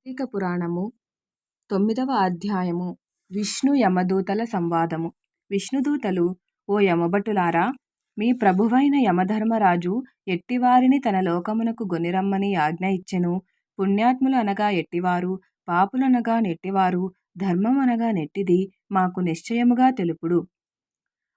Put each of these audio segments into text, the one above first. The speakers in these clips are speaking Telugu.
కార్తీక పురాణము 9వ అధ్యాయము. విష్ణు యమదూతల సంవాదము. విష్ణుదూతలు, ఓ యమభటులారా, మీ ప్రభువైన యమధర్మరాజు ఎట్టివారిని తన లోకమునకు గొనిరమ్మని ఆజ్ఞ ఇచ్చెను. పుణ్యాత్ములు అనగా ఎట్టివారు, పాపులనగా నెట్టివారు, ధర్మమనగా నెట్టిది మాకు నిశ్చయముగా తెలుపుడు.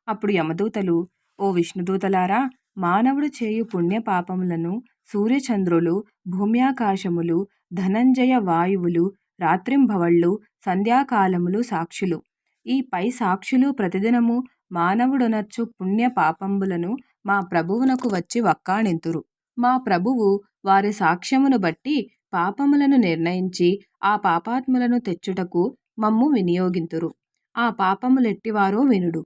అప్పుడు యమదూతలు, ఓ విష్ణుదూతలారా, మానవుడు చేయు పుణ్యపాపములను సూర్యచంద్రులు, భూమ్యాకాశములు, ధనంజయ వాయువులు, రాత్రింబవళ్ళు, సంధ్యాకాలములు సాక్షులు. ఈ పై సాక్షులు ప్రతిదినము మానవుడొనర్చు పుణ్యపాపంబులను మా ప్రభువునకు వచ్చి వక్కాణింతురు. మా ప్రభువు వారి సాక్ష్యమును బట్టి పాపములను నిర్ణయించి ఆ పాపాత్ములను తెచ్చుటకు మమ్ము వినియోగింతురు. ఆ పాపములెట్టివారో వినుడు.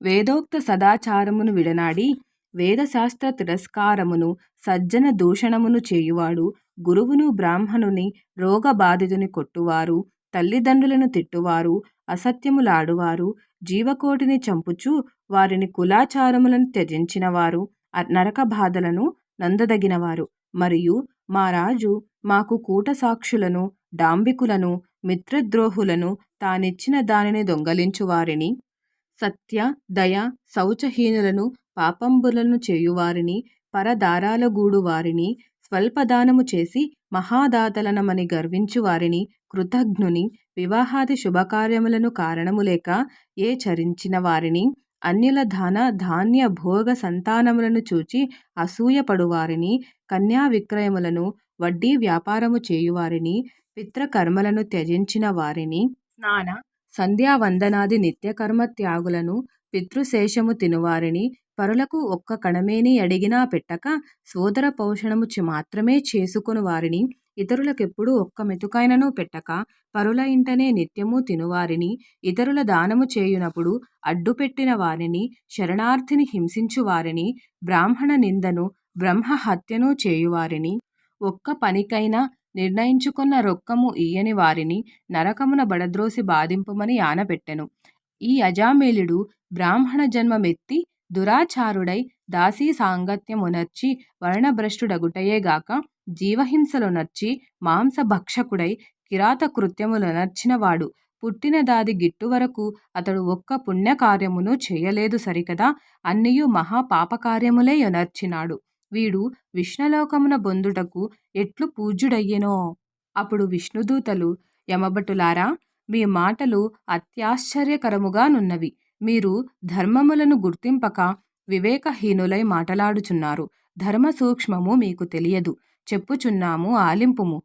వేదోక్త సదాచారమును విడనాడి వేదశాస్త్ర తిరస్కారమును సజ్జన దూషణమును చేయువాడు, గురువును బ్రాహ్మణుని రోగబాధితుని కొట్టువారు, తల్లిదండ్రులను తిట్టువారు, అసత్యములాడువారు, జీవకోటిని చంపుచు వారిని కులాచారములను త్యజించినవారు నరక బాధలను నందదగినవారు. మరియు మా రాజు మాకు కూటసాక్షులను, డాంబికులను, మిత్రద్రోహులను, తానిచ్చిన దానిని దొంగలించువారిని, సత్య దయ శౌచహీనులను, పాపంబులను చేయువారిని, పరదారాలగూడు వారిని, స్వల్పదానము చేసి మహాదాతలనమని గర్వించువారిని, కృతఘ్నుని, వివాహాది శుభకార్యములను కారణములేక ఏ చరించిన వారిని, అన్యుల ధన ధాన్య భోగ సంతానములను చూచి అసూయపడువారిని, కన్యా విక్రయములను, వడ్డీ వ్యాపారము చేయువారిని, పిత్రకర్మలను త్యజించిన వారిని, స్నాన సంధ్యావందనాది నిత్యకర్మ త్యాగులను, పితృశేషము తినువారిని, పరులకు ఒక్క కణమేని అడిగినా పెట్టక సోదర పౌషణము మాత్రమే చేసుకొను వారిని, ఇతరులకెప్పుడు ఒక్క మెతుకైనను పెట్టక పరుల ఇంటనే నిత్యము తినువారిని, ఇతరుల దానము చేయునప్పుడు అడ్డుపెట్టిన వారిని, శరణార్థిని హింసించు వారిని, బ్రాహ్మణ నిందను బ్రహ్మహత్యను చేయువారిని, ఒక్క పనికైనా నిర్ణయించుకొన్న రొక్కము ఇయ్యని వారిని నరకమున బడద్రోసి బాధింపుమని ఆనపెట్టెను. ఈ అజామిళుడు బ్రాహ్మణ జన్మమెత్తి దురాచారుడై దాసీ సాంగత్యమునర్చి వర్ణభ్రష్టుడగుటయేగాక జీవహింసలొనర్చి మాంసభక్షకుడై కిరాత కృత్యములొనర్చినవాడు. పుట్టినదాది గిట్టువరకు అతడు ఒక్క పుణ్యకార్యమును చేయలేదు సరికదా, అన్నియు మహాపాపకార్యములే యొనర్చినాడు. వీడు విష్ణులోకమున బొందుటకు ఎట్లు పూజ్యుడయ్యెనో. అప్పుడు విష్ణుదూతలు, యమభటులారా, మీ మాటలు అత్యాశ్చర్యకరముగానున్నవి. మీరు ధర్మములను గుర్తింపక వివేకహీనులై మాటలాడుచున్నారు. ధర్మ సూక్ష్మము మీకు తెలియదు. చెప్పుచున్నాము ఆలింపుము.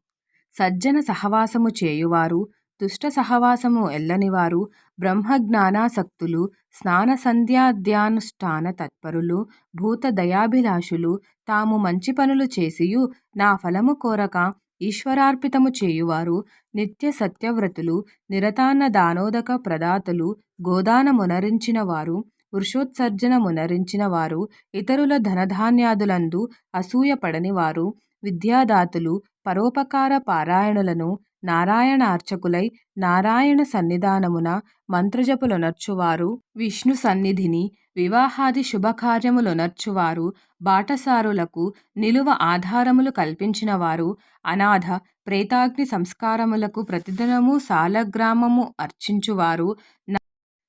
సజ్జన సహవాసము చేయువారు, దుష్ట సహవాసము ఎల్లనివారు, బ్రహ్మజ్ఞానాసక్తులు, స్నాన సంధ్యాధ్యానుష్ఠాన తత్పరులు, భూత దయాభిలాషులు, తాము మంచి పనులు చేసియు నా ఫలము కోరక ఈశ్వరార్పితము చేయువారు, నిత్య సత్యవ్రతులు, నిరతాన్న దానోదక ప్రదాతలు, గోదానమునరించిన వారు, వృషోత్సర్జనమునరించిన వారు, ఇతరుల ధనధాన్యాదులందు అసూయపడని వారు, విద్యాదాతులు, పరోపకార పారాయణులను, నారాయణార్చకులై నారాయణ సన్నిధానమున మంత్రజపులొనర్చువారు, విష్ణు సన్నిధిని వివాహాది శుభకార్యములొనర్చువారు, బాటసారులకు నిలువ ఆధారములు కల్పించినవారు, అనాథ ప్రేతాగ్ని సంస్కారములకు ప్రతిదినము సాలగ్రామము అర్చించువారు,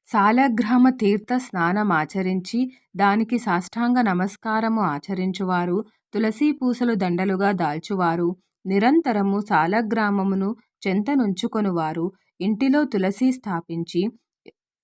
సాలగ్రామ తీర్థ స్నానమాచరించి దానికి సాష్టాంగ నమస్కారము ఆచరించువారు, తులసీ పూసలు దండలుగా దాల్చువారు, నిరంతరము సాలగ్రామమును చెంతనుంచుకొనువారు, ఇంటిలో తులసి స్థాపించి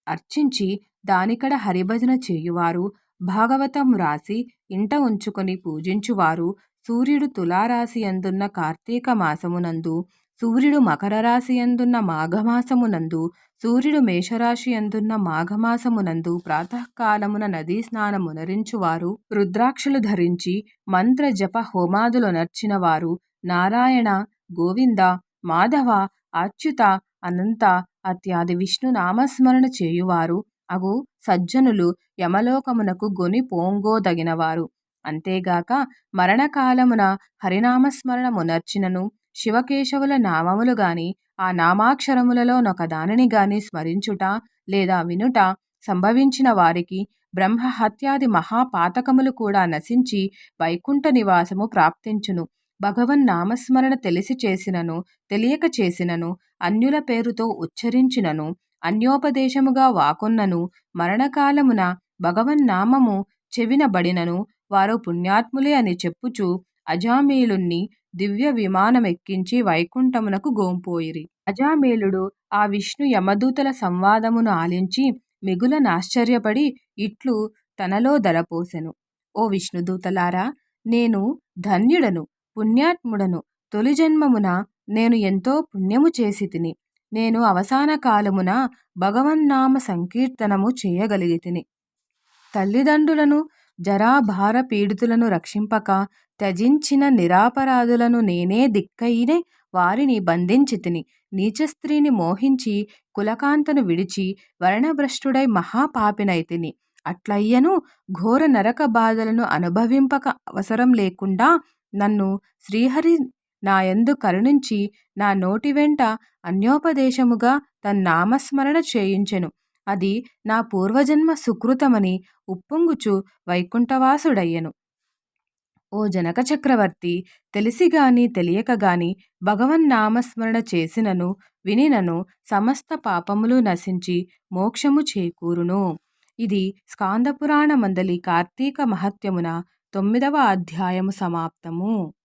అర్చించి దానికడ హరిభజన చేయువారు, భాగవతం వ్రాసి ఇంట ఉంచుకొని పూజించువారు, సూర్యుడు తులారాశియందున్న కార్తీక మాసమునందు, సూర్యుడు మకర రాశియందున్న మాఘమాసమునందు, సూర్యుడు మేషరాశియందున్న మాఘమాసమునందు ప్రాతఃకాలమున నదీ స్నానమునరించువారు, రుద్రాక్షలు ధరించి మంత్ర జప హోమాదులొనర్చిన వారు, నారాయణ, గోవింద, మాధవ, అచ్యుత, అనంత అత్యాది విష్ణు నామస్మరణ చేయువారు అగు సజ్జనులు యమలోకమునకు గొని పోంగోదగినవారు. అంతేగాక మరణకాలమున హరినామస్మరణమునర్చినను, శివకేశవుల నామములు గాని ఆ నామాక్షరములలో నొక దానిని గాని స్మరించుట లేదా వినుట సంభవించిన వారికి బ్రహ్మహత్యాది మహాపాతకములు కూడా నశించి వైకుంఠ నివాసము ప్రాప్తించును. భగవన్నామస్మరణ తెలిసి చేసినను తెలియక చేసినను అన్యుల పేరుతో ఉచ్చరించినను అన్యోపదేశముగా వాకొన్నను మరణకాలమున భగవన్నామము చెవినబడినను వారు పుణ్యాత్ములే అని చెప్పుచు అజామీలుణ్ణి దివ్య విమానమెక్కించి వైకుంఠమునకు గోంపోయిరి. అజామీలుడు ఆ విష్ణు యమదూతల సంవాదమును ఆలించి మిగుల నాశ్చర్యపడి ఇట్లు తనలో దలపోసెను. ఓ విష్ణుదూతలారా, నేను ధన్యుడను, పుణ్యాత్ముడను. తొలి జన్మమున నేను ఎంతో పుణ్యము చేసి తిని నేను అవసాన కాలమున భగవన్నామ సంకీర్తనము చేయగలిగితిని. తల్లిదండ్రులను జరాభార పీడితులను రక్షింపక త్యజించిన నిరాపరాధులను నేనే దిక్కయినే వారిని బంధించితిని. నీచ స్త్రీని మోహించి కులకాంతను విడిచి వర్ణభ్రష్టుడై మహాపాపినైతిని. అట్లయ్యను ఘోర నరక బాధలను అనుభవింపక అవసరం లేకుండా నన్ను శ్రీహరి నాయందు కరుణించి నా నోటి వెంట అన్యోపదేశముగా తన్నామస్మరణ చేయించెను. అది నా పూర్వజన్మ సుకృతమని ఉప్పొంగుచు వైకుంఠవాసుడయ్యెను. ఓ జనక చక్రవర్తి, తెలిసిగాని తెలియకగాని భగవన్నామస్మరణ చేసినను వినినను సమస్త పాపములు నశించి మోక్షము చేకూరును. ఇది స్కాందపురాణమందలి కార్తీక మహత్యమున 9వ అధ్యాయము సమాప్తము.